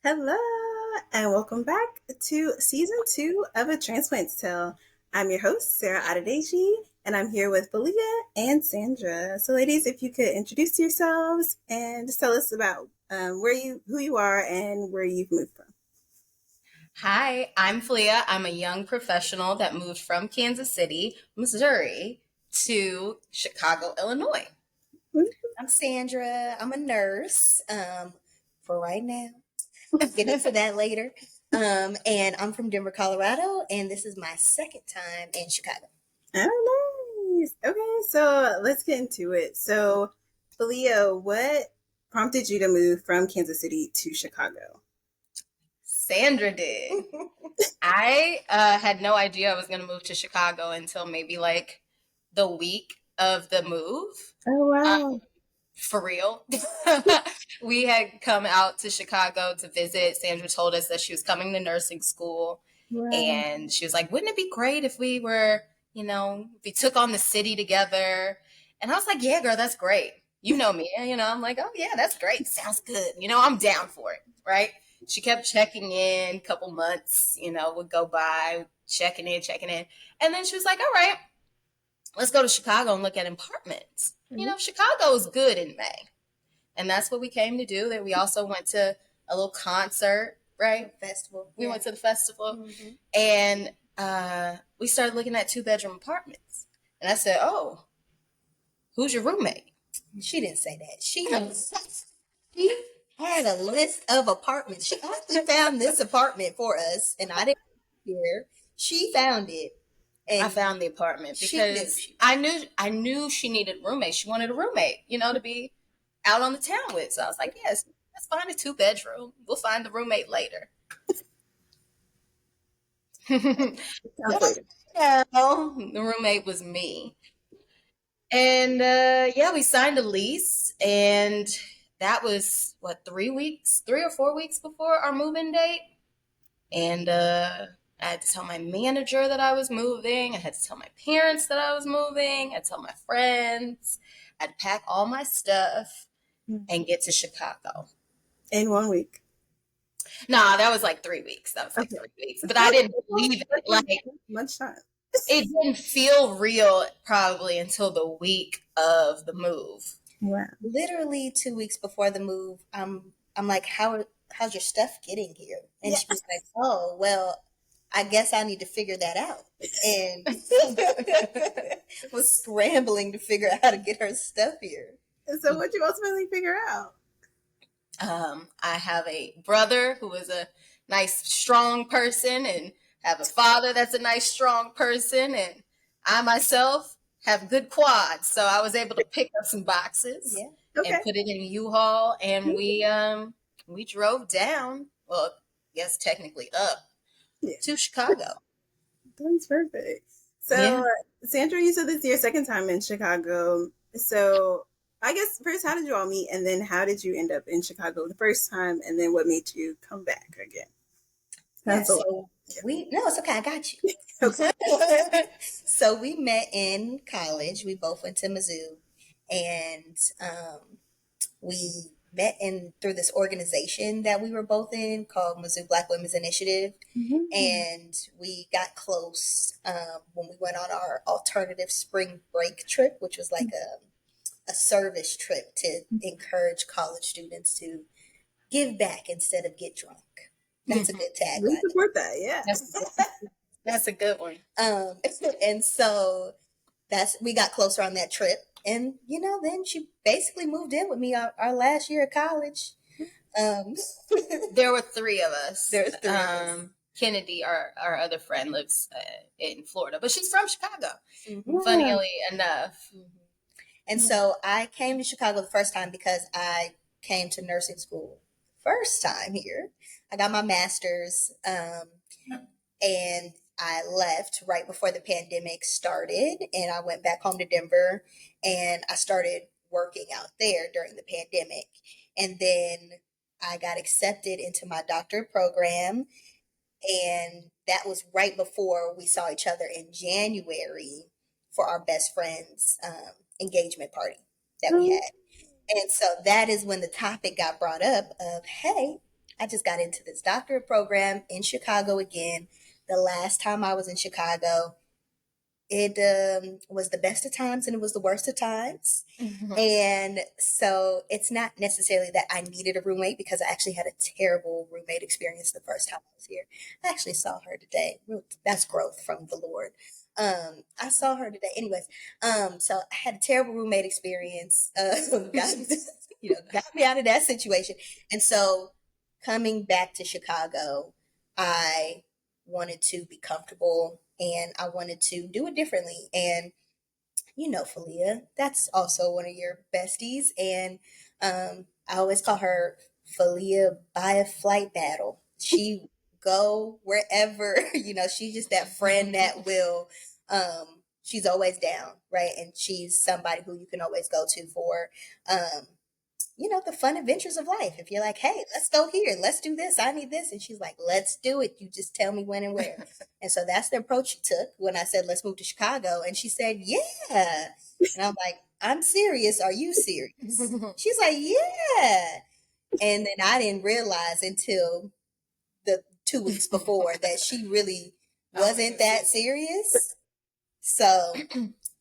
Hello, and welcome back to season 2 of A Transplant's Tale. I'm your host, Sarah Adedeji, and I'm here with Phyleia and Sandra. So, ladies, if you could introduce yourselves and just tell us about who you are, and where you've moved from. Hi, I'm Phyleia. I'm a young professional that moved from Kansas City, Missouri to Chicago, Illinois. I'm Sandra. I'm a nurse for right now. I'll get into that later. And I'm from Denver, Colorado, and this is my second time in Chicago. Oh, nice. Okay, so let's get into it. So, Phyleia, what prompted you to move from Kansas City to Chicago? Sandra did. I had no idea I was going to move to Chicago until maybe like the week of the move. Oh, wow. For real. We had come out to Chicago to visit. Sandra told us that she was coming to nursing school. Wow. And she was like, wouldn't it be great if we were, we took on the city together? And I was like, yeah, girl, that's great. You know me. I'm like, oh, yeah, that's great. Sounds good. I'm down for it. Right. She kept checking in, a couple months, would go by, checking in. And then she was like, all right, let's go to Chicago and look at apartments. Chicago is good in May. And that's what we came to do. That we also went to a little concert, right? Festival. We went to the festival. And we started looking at 2-bedroom apartments. And I said, oh, who's your roommate? She didn't say that. She had a list of apartments. She actually found this apartment for us, and I didn't hear. She found it. And I found the apartment because I knew she needed a roommate. She wanted a roommate, to be out on the town with. So I was like, yes, let's find a 2-bedroom. We'll find the roommate later. No, the roommate was me. And we signed a lease, and that was 3 or 4 weeks before our move-in date. And I had to tell my manager that I was moving. I had to tell my parents that I was moving. I had to tell my friends. I'd pack all my stuff and get to Chicago. In 1 week? No, that was like 3 weeks. That was like 3 weeks. But I didn't believe it. Like, much time. It didn't feel real probably until the week of the move. Wow. Literally 2 weeks before the move, I'm like, how's your stuff getting here? And she was like, oh, well, I guess I need to figure that out. And was scrambling to figure out how to get her stuff here. And so what'd you ultimately figure out? I have a brother who is a nice, strong person, and have a father that's a nice, strong person. And I myself have good quads. So I was able to pick up some boxes and put it in a U-Haul. And we drove down, well, yes, technically up to Chicago. That's perfect. So, Sandra, you said this is your second time in Chicago. So, I guess first, how did you all meet? And then how did you end up in Chicago the first time? And then what made you come back again? It's okay. I got you. Okay. So we met in college. We both went to Mizzou, and we met through this organization that we were both in called Mizzou Black Women's Initiative. And we got close when we went on our alternative spring break trip, which was like a service trip to encourage college students to give back instead of get drunk. That's a good tagline. We support that, yeah. That's a good one. And so we got closer on that trip. And, then she basically moved in with me our last year of college. There were 3 of us. There's 3 of us. Kennedy, our other friend, lives in Florida, but she's from Chicago, funnily enough. And so I came to Chicago the first time because I came to nursing school first time here. I got my master's, and I left right before the pandemic started, and I went back home to Denver, and I started working out there during the pandemic. And then I got accepted into my doctorate program, and that was right before we saw each other in January for our best friend's engagement party. that we had. And so that is when the topic got brought up of, hey, I just got into this doctorate program in Chicago again. The last time I was in Chicago, it was the best of times and it was the worst of times. And so it's not necessarily that I needed a roommate because I actually had a terrible roommate experience the first time I was here. I actually saw her today. That's growth from the Lord. I saw her today. Anyways, so I had a terrible roommate experience. Got, got me out of that situation. And so coming back to Chicago, I wanted to be comfortable and I wanted to do it differently. And Phyleia, that's also one of your besties. And I always call her Phyleia by a flight battle. She go wherever, she's just that friend that will, she's always down, right? And she's somebody who you can always go to for, the fun adventures of life. If you're like, hey, let's go here, let's do this, I need this. And she's like, let's do it. You just tell me when and where. And so that's the approach she took when I said, let's move to Chicago. And she said, yeah. And I'm like, I'm serious. Are you serious? She's like, yeah. And then I didn't realize until the 2 weeks before that she really wasn't that serious. So,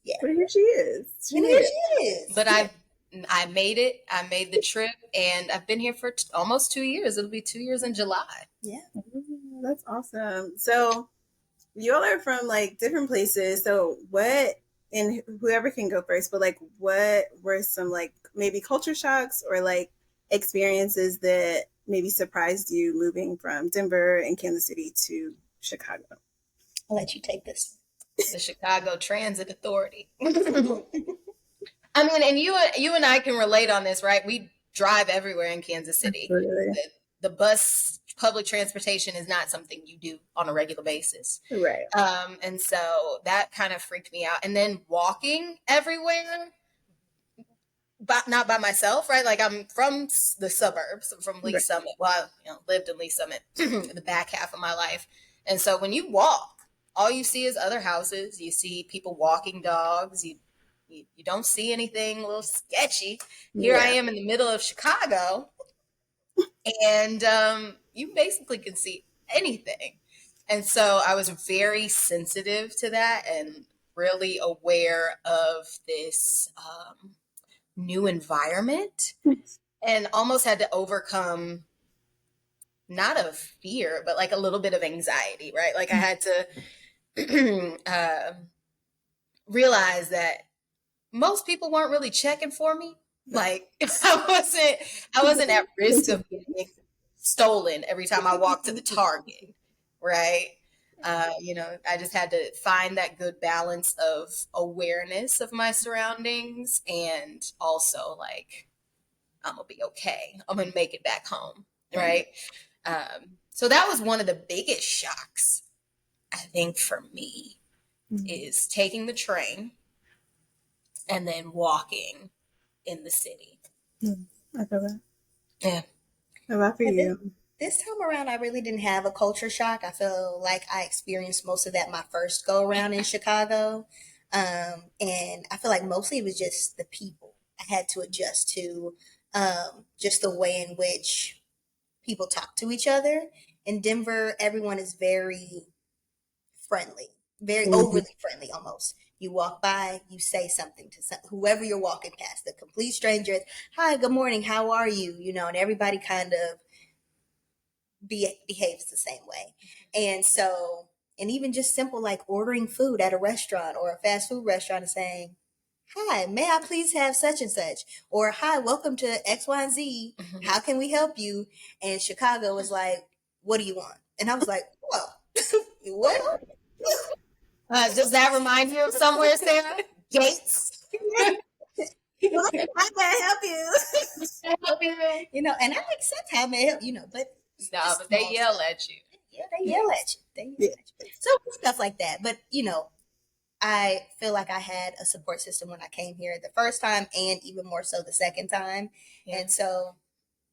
yeah. But here she is. And here she is. But I made it. I made the trip, and I've been here for almost 2 years. It'll be 2 years in July. Yeah. That's awesome. So you all are from like different places. So what, and whoever can go first, but like what were some like maybe culture shocks or like experiences that maybe surprised you moving from Denver and Kansas City to Chicago? I'll let you take this. The Chicago Transit Authority. I mean, and you and I can relate on this, right? We drive everywhere in Kansas City. The bus, public transportation is not something you do on a regular basis. Right. And so that kind of freaked me out. And then walking everywhere, but not by myself, right? Like I'm from the suburbs, I'm from Lee Right. Summit. Well, I lived in Lee Summit the back half of my life. And so when you walk, all you see is other houses. You see people walking dogs. You don't see anything a little sketchy. Here I am in the middle of Chicago, and you basically can see anything. And so I was very sensitive to that and really aware of this new environment and almost had to overcome not a fear, but like a little bit of anxiety, right? Like I had to realize that most people weren't really checking for me. Like I wasn't at risk of getting stolen every time I walked to the Target, right? I just had to find that good balance of awareness of my surroundings and also like I'm gonna be okay. I'm gonna make it back home, right? So that was one of the biggest shocks, I think, for me, is taking the train and then walking in the city. I feel that. Yeah. How about for you? This time around, I really didn't have a culture shock. I feel like I experienced most of that my first go around in Chicago. And I feel like mostly it was just the people. I had to adjust to just the way in which people talk to each other. In Denver, everyone is very friendly, very overly friendly almost. You walk by, you say something to whoever you're walking past, the complete strangers. Hi, good morning, how are you? And everybody kind of behaves the same way. And so, and even just simple like ordering food at a restaurant or a fast food restaurant and saying, hi, may I please have such and such? Or hi, welcome to X, Y, and Z. How can we help you? And Chicago was like, what do you want? And I was like, well, what? Does that remind you of somewhere, Sarah? Gates. I can help you. And I accept how may help, but no, but they yell at you. Yeah, they yell at you. So stuff like that. But I feel like I had a support system when I came here the first time and even more so the second time. Yeah. And so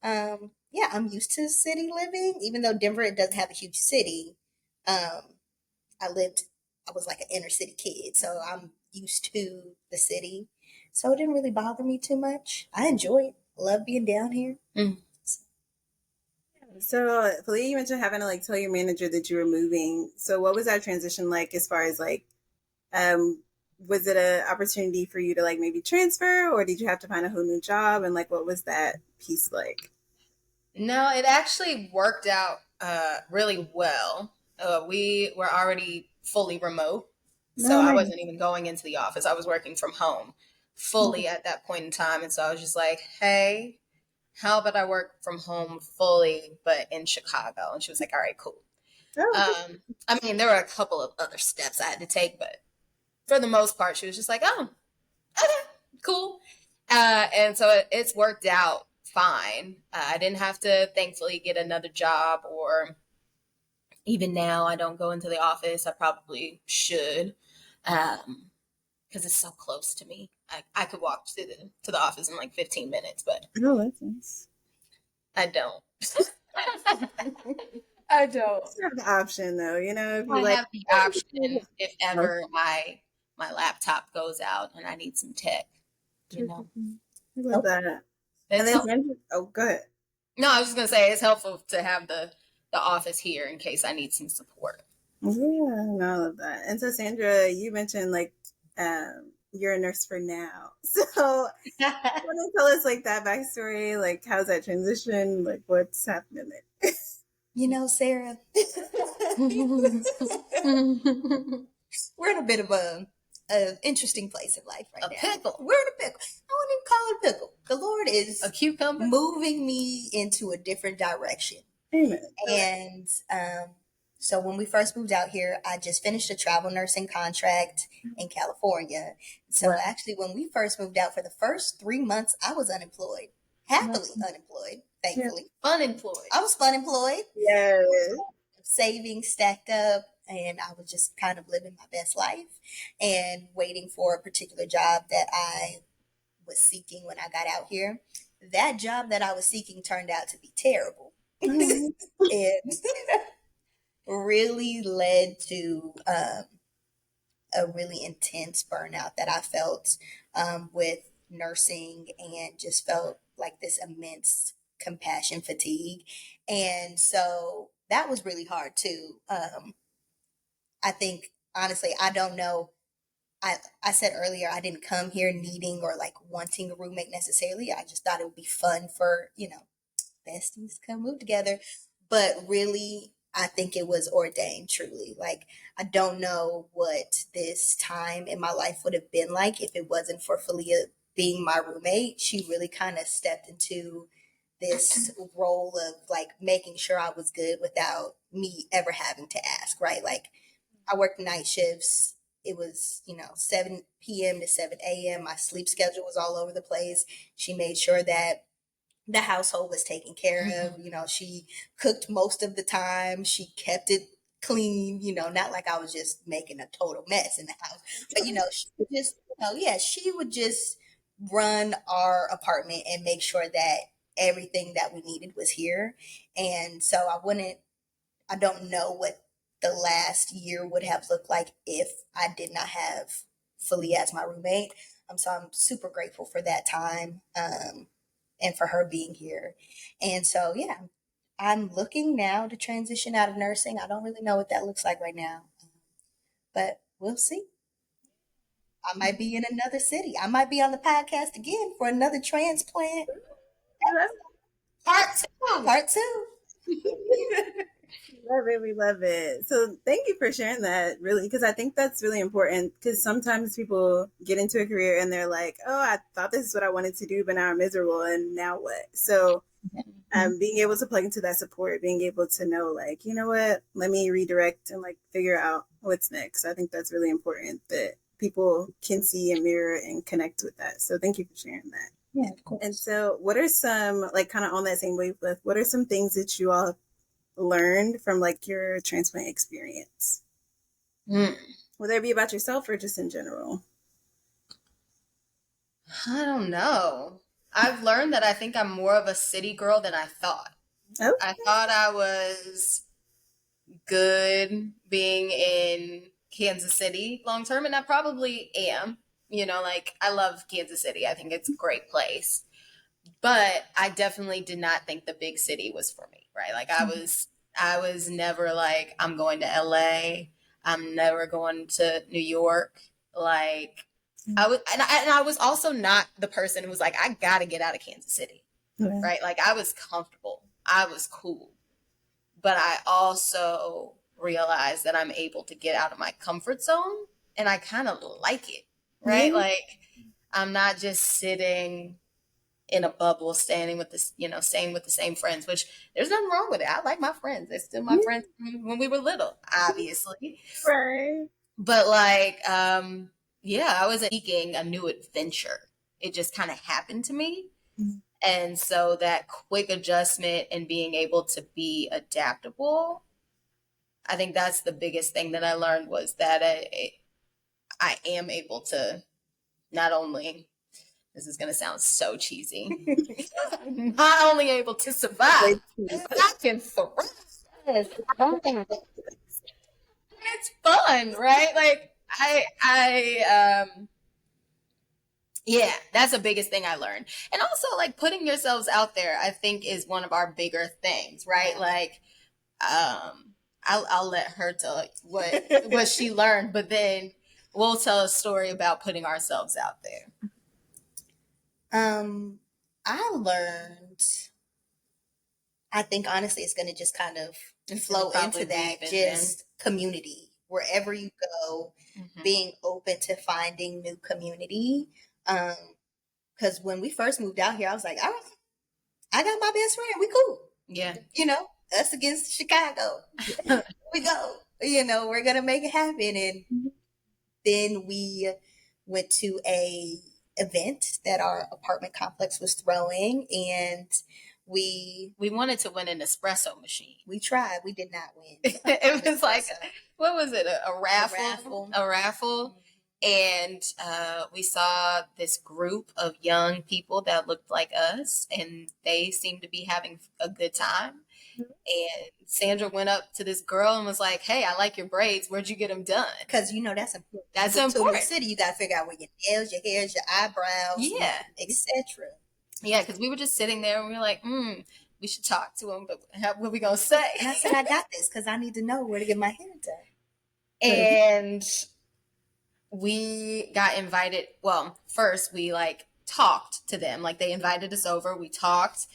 I'm used to city living, even though Denver doesn't have a huge city. I was like an inner city kid, so I'm used to the city. So it didn't really bother me too much. I enjoy it. Love being down here. Mm. So, Phyleia, you mentioned having to like tell your manager that you were moving. So, what was that transition like as far as like, um, was it an opportunity for you to like maybe transfer, or did you have to find a whole new job? And like, what was that piece like? No, it actually worked out really well. We were already fully remote, so No, I nice. wasn't even going into the office. I was working from home fully at that point in time. And so I was just like, hey, how about I work from home fully, but in Chicago? And she was like, all right, cool. Oh, I mean, there were a couple of other steps I had to take, but for the most part, she was just like, oh, okay, cool. And so it's worked out fine. I didn't have to, thankfully, get another job, or even now, I don't go into the office. I probably should, because it's so close to me. I could walk to the office in like 15 minutes, but oh, that's nice. I don't. I don't. You have the option though, if you I like. have the option if ever my laptop goes out and I need some tech, you know. I love Okay. that. And It's then helpful. Sandra, oh, go ahead. No, I was just gonna say it's helpful to have the office here in case I need some support. Yeah, no, I love that. And so, Sandra, you mentioned like you're a nurse for now. So, want to tell us like that backstory? Like, how's that transition? Like, what's happening there? You know, Sarah, we're in a bit of a interesting place in life right A now. pickle. We're in a pickle. I wouldn't even call it a pickle. The Lord is A cucumber. moving me into a different direction. Amen. And so when we first moved out here, I just finished a travel nursing contract in California. So Wow. actually, when we first moved out, for the first 3 months, I was unemployed, happily unemployed, thankfully. Unemployed. I was fun employed, Yes. savings stacked up, and I was just kind of living my best life and waiting for a particular job that I was seeking when I got out here. That job that I was seeking turned out to be terrible. Mhm. And really led to a really intense burnout that I felt with nursing, and just felt like this immense compassion fatigue. And so that was really hard too. I think, honestly, I don't know. I said earlier, I didn't come here needing or like wanting a roommate necessarily. I just thought it would be fun for, besties come move together. But really, I think it was ordained truly. Like, I don't know what this time in my life would have been like if it wasn't for Phyleia being my roommate. She really kind of stepped into this role of like making sure I was good without me ever having to ask, right? Like, I worked night shifts. It was, 7 p.m. to 7 a.m. My sleep schedule was all over the place. She made sure that the household was taken care of. She cooked most of the time. She kept it clean, not like I was just making a total mess in the house. But, she would just, yeah, she would just run our apartment and make sure that everything that we needed was here. And so I don't know what the last year would have looked like if I did not have Phyleia as my roommate. So I'm super grateful for that time. And for her being here. And so, yeah, I'm looking now to transition out of nursing. I don't really know what that looks like right now, but we'll see. I might be in another city. I might be on the podcast again for another transplant Part two. part two. Love it. We love it. So thank you for sharing that, really, because I think that's really important. Because sometimes people get into a career and they're like, oh, I thought this is what I wanted to do, but now I'm miserable. And now what? So being able to plug into that support, being able to know, like, you know what, let me redirect and like figure out what's next. I think that's really important that people can see and mirror and connect with that. So thank you for sharing that. Yeah, of course. And so, what are some, like, kind of on that same wavelength, what are some things that you all learned from like your transplant experience? Whether it be about yourself or just in general? I don't know. I've learned that I think I'm more of a city girl than I thought. Oh, I thought I was good being in Kansas City long term, and I probably am. Like I love Kansas City. I think it's a great place. But I definitely did not think the big city was for me, right? Like I was never like I'm going to LA. I'm never going to New York. Like I was, and I was also not the person who was like I got to get out of Kansas City, Yeah. right? Like I was comfortable. I was cool. But I also realized that I'm able to get out of my comfort zone and I kind of like it, right? Yeah. Like I'm not just sitting in a bubble, standing with this, staying with the same friends, which there's nothing wrong with it. I like my friends. They're still my friends from when we were little, obviously. Right. But like, yeah, I was seeking a new adventure. It just kind of happened to me. And so that quick adjustment and being able to be adaptable, I think that's the biggest thing that I learned was that I am able to not only, this is going to sound so cheesy, not only able to survive, but I can thrive. It's fun, right? Like yeah, that's the biggest thing I learned. And also like putting yourselves out there, I think is one of our bigger things, right? Like, I'll let her tell what she learned, but then we'll tell a story about putting ourselves out there. I learned, I think honestly, it's going to just kind of flow into that, just community. Wherever you go, being open to finding new community. Because when we first moved out here, I was like, all right, I got my best friend. We cool. Yeah. Us against Chicago. We go. We're going to make it happen. And then we went to a event that our apartment complex was throwing, and we wanted to win an espresso machine. We tried. We did not win. It was like, what was it? A raffle. A raffle. And we saw this group of young people that looked like us, and they seemed to be having a good time. And Sandra went up to this girl and was like, "Hey, I like your braids. Where'd you get them done?" Because that's important. That's important. To a city, you got to figure out where your nails, your hairs, your eyebrows, etc. Yeah, because we were just sitting there and we were like, we should talk to him, but what are we gonna say? And I said, I got this because I need to know where to get my hair done. And we got invited. Well, first we like talked to them. Like they invited us over. We talked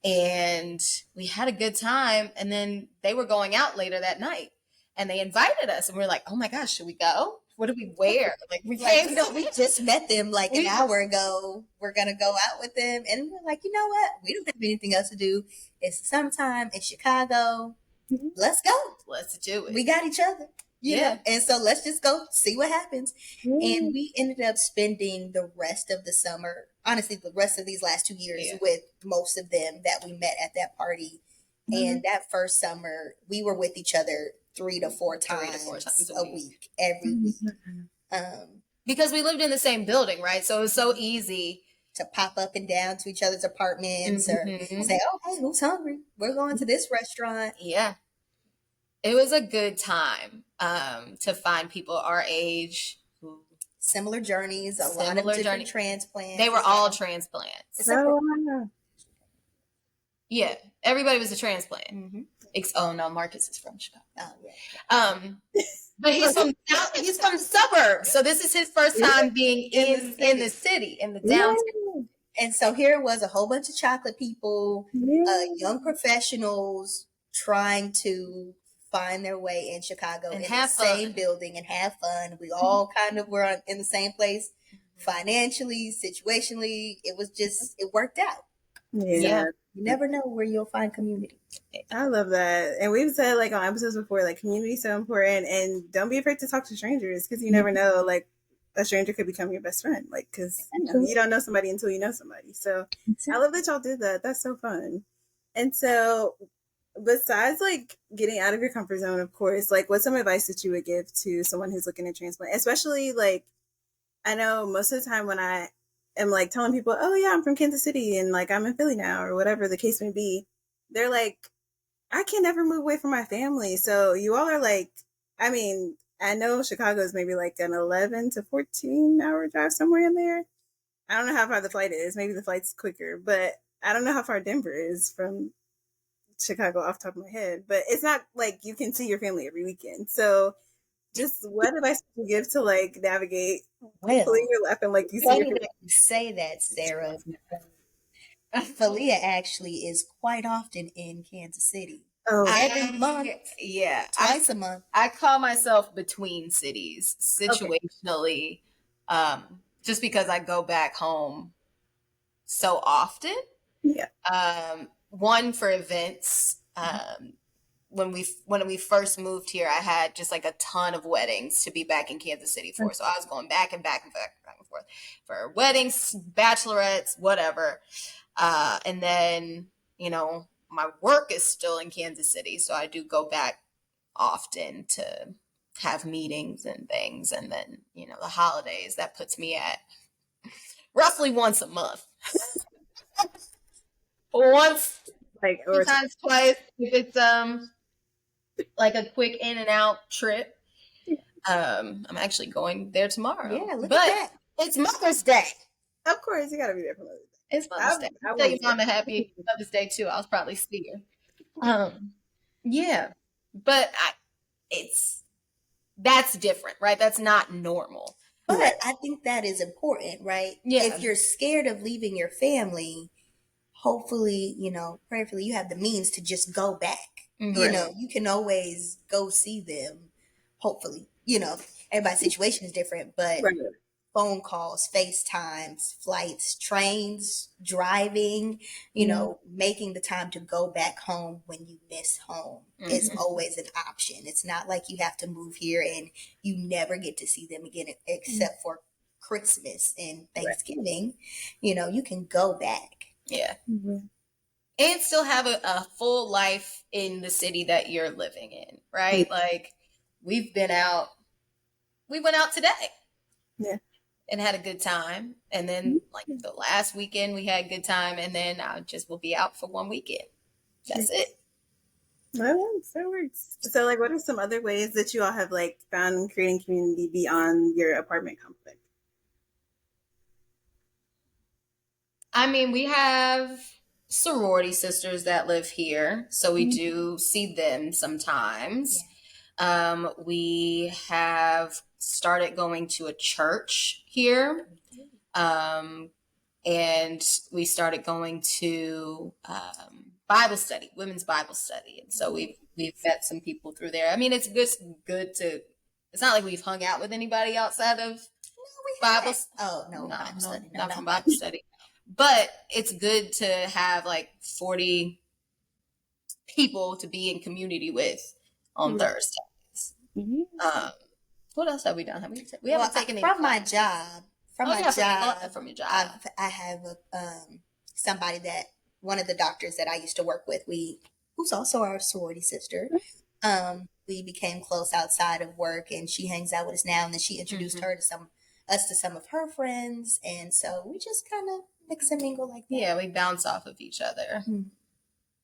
and we had a good time. And then they were going out later that night and they invited us and we were like, oh my gosh, should we go? What do we wear? Like we we just met them like an hour ago. We're going to go out with them. And we're like, you know what? We don't have anything else to do. It's summertime in Chicago. Let's go. Let's do it. We got each other. Yeah. And so let's just go see what happens. And we ended up spending the rest of the summer, honestly, the rest of these last 2 years with most of them that we met at that party. And that first summer, we were with each other 3 to 4 times a week, every week. Because we lived in the same building, right? So it was so easy to pop up and down to each other's apartments or say, oh, hey, who's hungry? We're going to this restaurant. Yeah. It was a good time to find people our age. Similar journeys, a lot of different transplants. They were all transplants. Yeah, everybody was a transplant. Oh no, Marcus is from Chicago. Oh, yeah. But he's from the suburbs, so this is his first time being in the city, in the downtown. And so here was a whole bunch of chocolate people, young professionals trying to find their way in Chicago and in the same building and have fun. We all kind of were in the same place financially, situationally. It was just, it worked out. Yeah. You never know where you'll find community. I love that. And we've said like on episodes before, like community is so important and don't be afraid to talk to strangers because you never know, like a stranger could become your best friend. Like, because you don't know somebody until you know somebody. So I love that y'all did that. That's so fun. And so besides like getting out of your comfort zone, of course, like what's some advice that you would give to someone who's looking at transplant? Especially like, I know most of the time when I am like telling people, oh yeah, I'm from Kansas City and like I'm in Philly now or whatever the case may be, they're like, I can never move away from my family. So you all are like, I mean, I know Chicago is maybe like an 11 to 14-hour drive, somewhere in there. I don't know how far the flight is. Maybe the flight's quicker, but I don't know how far Denver is from Chicago off the top of my head. But it's not like you can see your family every weekend. So just what advice would you give to like navigate? Hopefully Well, you're laughing like you see your funny family. that you say that, Sarah. Phyleia actually is quite often in Kansas City. Oh, Every month, Yeah, twice a month. I call myself between cities okay. situationally, just because I go back home so often. Yeah. One for events. When we first moved here, I had just like a ton of weddings to be back in Kansas City for. So I was going back and back and back and forth for weddings, bachelorettes, whatever. And then, my work is still in Kansas City, so I do go back often to have meetings and things. And then, the holidays, that puts me at roughly once a month. Once, Like, or sometimes twice, if it's like a quick in and out trip. I'm actually going there tomorrow. Yeah, look at But that. it's Mother's Day. of course you gotta be there for Mother's Day. It's Mother's Day. I Tell your won't say mom a happy Mother's Day too. I'll probably see her. Yeah. But that's different, right? That's not normal. But right. I think that is important, right? Yeah. If you're scared of leaving your family, hopefully, prayerfully, you have the means to just go back. Mhm. You can always go see them. Hopefully, everybody's situation is different, but Right. phone calls, FaceTimes, flights, trains, driving, making the time to go back home when you miss home is always an option. It's not like you have to move here and you never get to see them again except for Christmas and Right. Thanksgiving. You can go back. Yeah. Mhm. And still have a full life in the city that you're living in, right? Like we've been out, we went out today Yeah. and had a good time. And then like the last weekend we had a good time. And then I just will be out for one weekend. That's it. That works. That works. So, like, what are some other ways that you all have like found creating community beyond your apartment complex? I mean, we have sorority sisters that live here, so we do see them sometimes. We have started going to a church here, and we started going to Bible study, women's Bible study, and so we've met some people through there. I mean, it's good to. It's not like we've hung out with anybody outside of Bible. Oh no, No, Bible study. No, not not from Bible study. But it's good to have like 40 people to be in community with on Thursdays. Um, what else have we done? We haven't taken any from my classes. job. From Oh, my yeah, job, from your job. I have somebody that one of the doctors that I used to work with. Who's also our sorority sister. We became close outside of work, and she hangs out with us now. And then she introduced us to some of her friends, and so we just kind of mix and mingle like that. Yeah, we bounce off of each other.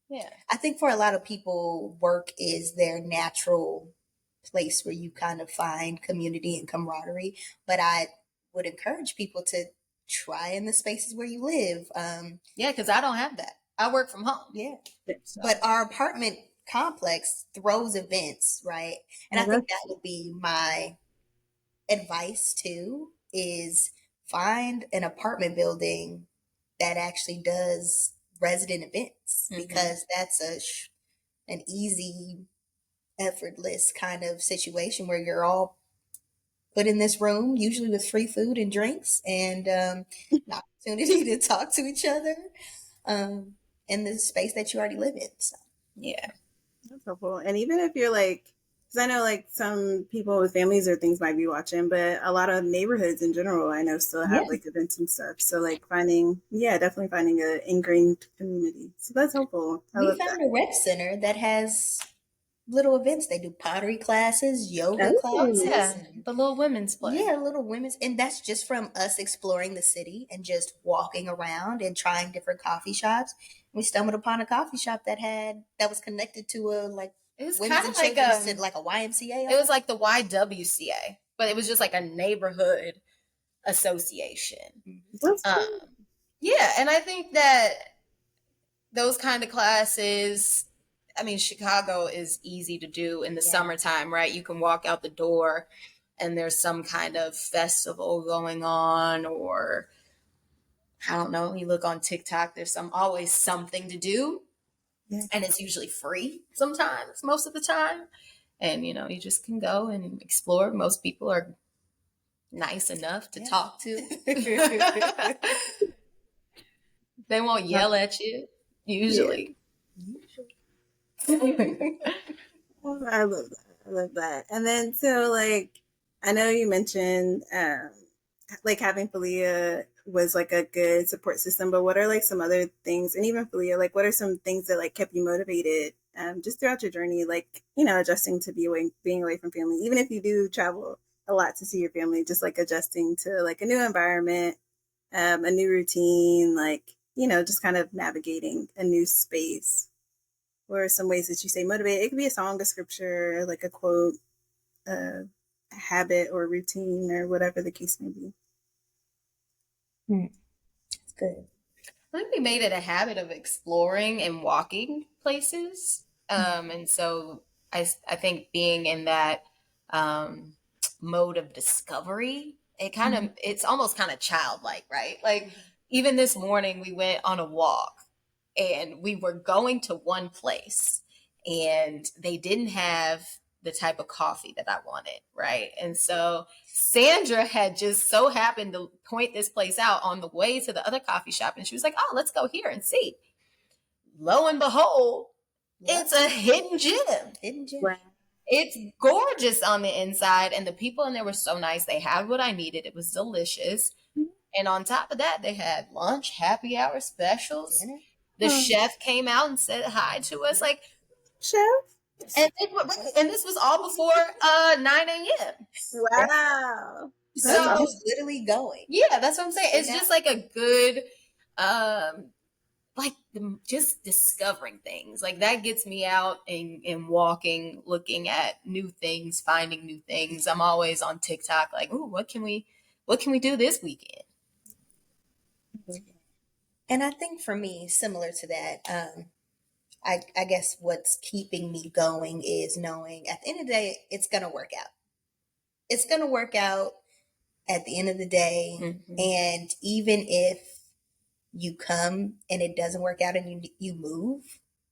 Yeah, I think for a lot of people, work is their natural place where you kind of find community and camaraderie. But I would encourage people to try in the spaces where you live. yeah, because I don't have that. I work from home. Yeah. So. But our apartment complex throws events, right? And I think that would be my advice too, is find an apartment building that actually does resident events, because that's an easy, effortless kind of situation where you're all put in this room, usually with free food and drinks, and an opportunity to talk to each other in the space that you already live in. So. Yeah. That's helpful. And even if you're like, because I know like some people with families or things might be watching, but a lot of neighborhoods in general, I know still have like events and stuff. So like definitely finding an ingrained community. So that's helpful. I We love found that. a rec center that has little events. They do pottery classes, yoga classes. Yeah, the little women's play. Yeah, little women's. And that's just from us exploring the city and just walking around and trying different coffee shops. We stumbled upon a coffee shop that was connected to a like It was Women's kind and of like Children's, like a YMCA. it was like the YWCA, but it was just like a neighborhood association. That's Um, cool. yeah, and I think that those kind of classes, I mean, Chicago is easy to do in the summertime, right? You can walk out the door and there's some kind of festival going on, or I don't know, you look on TikTok, there's always something to do, Yeah. and it's usually free sometimes, most of the time. And you just can go and explore. Most people are nice enough to talk to. They won't yell at you Yeah. usually. Oh, I love that. I love that. And then, so like, I know you mentioned like having Phyleia was like a good support system, but what are like some other things, and even Phyleia, like what are some things that like kept you motivated just throughout your journey, like, adjusting to being away from family, even if you do travel a lot to see your family, just like adjusting to like a new environment, a new routine, like, just kind of navigating a new space. What are some ways that you stay motivated? It could be a song, a scripture, like a quote, a habit or routine, or whatever the case may be. It's good. I think we made it a habit of exploring and walking places. And so I think being in that um, mode of discovery, it's almost kind of childlike, right? Like even this morning, we went on a walk and we were going to one place and they didn't have the type of coffee that I wanted, right? And so Sandra had just so happened to point this place out on the way to the other coffee shop, and she was like, "Oh, let's go here and see." Lo and behold, it's a hidden gem. Hidden gem. Wow. It's gorgeous on the inside, and the people in there were so nice. They had what I needed. It was delicious. And on top of that, they had lunch, happy hour specials. Dinner. The chef came out and said hi to us, like, Chef? and this was all before 9 a.m. Wow. So So you was literally going. yeah, that's what I'm saying. It's Yeah. just like a good, like just discovering things. Like that gets me out and walking, looking at new things, finding new things. I'm always on TikTok, like, ooh, what can we do this weekend? And I think for me, similar to that, I guess what's keeping me going is knowing at the end of the day, it's going to work out. It's going to work out at the end of the day. Mm-hmm. And even if you come and it doesn't work out and you move,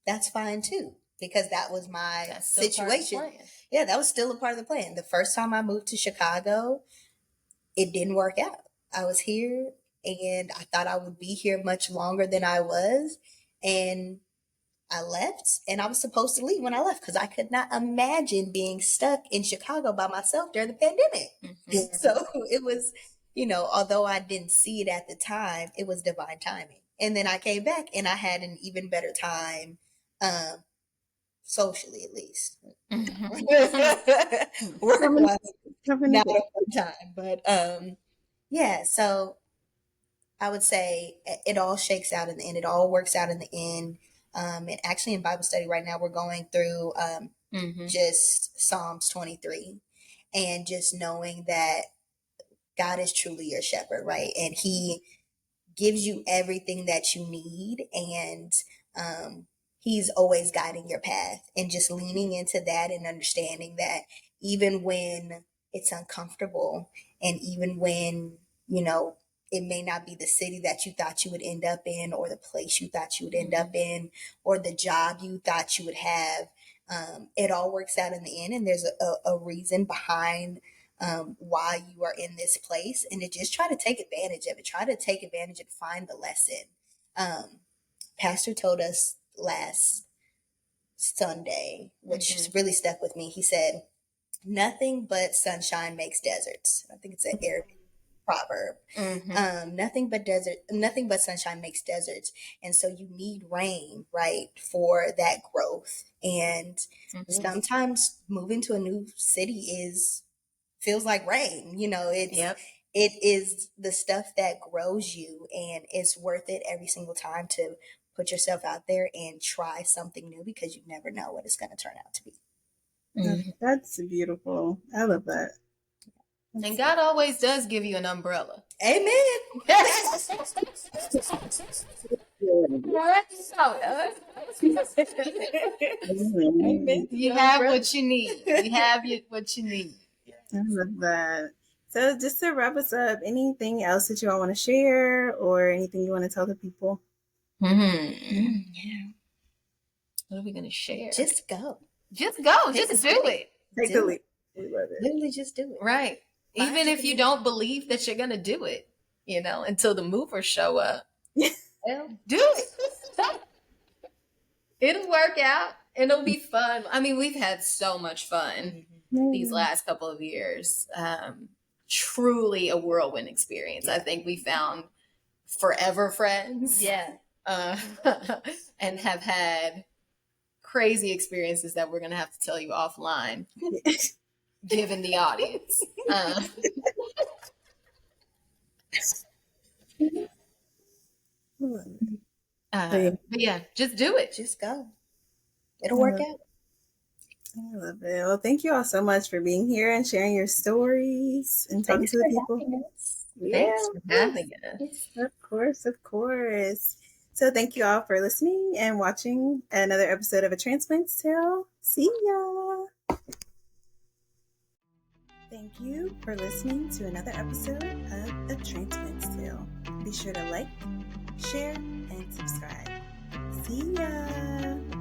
that's fine too. Because that was my situation. Yeah, that was still a part of the plan. The first time I moved to Chicago, it didn't work out. I was here and I thought I would be here much longer than I was. And I left and I was supposed to leave when I left because I could not imagine being stuck in Chicago by myself during the pandemic. Mm-hmm. So it was, although I didn't see it at the time, it was divine timing. And then I came back and I had an even better time, socially at least. Mm-hmm. Work-wise, not a fun time. But yeah, so I would say it all shakes out in the end. It all works out in the end. And actually, in Bible study right now, we're going through just Psalms 23 and just knowing that God is truly your shepherd, right? And He gives you everything that you need. And He's always guiding your path, and just leaning into that and understanding that even when it's uncomfortable and even when, it may not be the city that you thought you would end up in, or the place you thought you would end up in, or the job you thought you would have. It all works out in the end, and there's a reason behind why you are in this place, and to just try to take advantage of it. Try to take advantage and find the lesson. Pastor told us last Sunday, which really stuck with me. He said, "Nothing but sunshine makes deserts." I think it's an Arabic proverb. Nothing but sunshine makes deserts. And so you need rain, right, for that growth. And sometimes moving to a new city feels like rain. It is the stuff that grows you, and it's worth it every single time to put yourself out there and try something new, because you never know what it's going to turn out to be. That's beautiful. I love that. And God always does give you an umbrella. Amen. Amen. You have what you need. You have what you need. I love that. So just to wrap us up, anything else that you all want to share or anything you want to tell the people? Yeah. What are we going to share? Just go. Just go. Just do it. Take the leap. We love it. Literally just do it. Right. Even if you don't believe that you're going to do it, you know, until the movers show up. Well, do it. It'll work out. It'll be fun. I mean, we've had so much fun these last couple of years. Truly a whirlwind experience. Yeah. I think we found forever friends. Yeah. And have had crazy experiences that we're going to have to tell you offline, given the audience. But yeah, just do it. Just go. It'll work out. I love it. Well, thank you all so much for being here and sharing your stories and talking to the people. Thanks for having us. Of course, of course. So thank you all for listening and watching another episode of A Transplant's Tale. See ya. Thank you for listening to another episode of A Transplant's Tale. Be sure to like, share, and subscribe. See ya.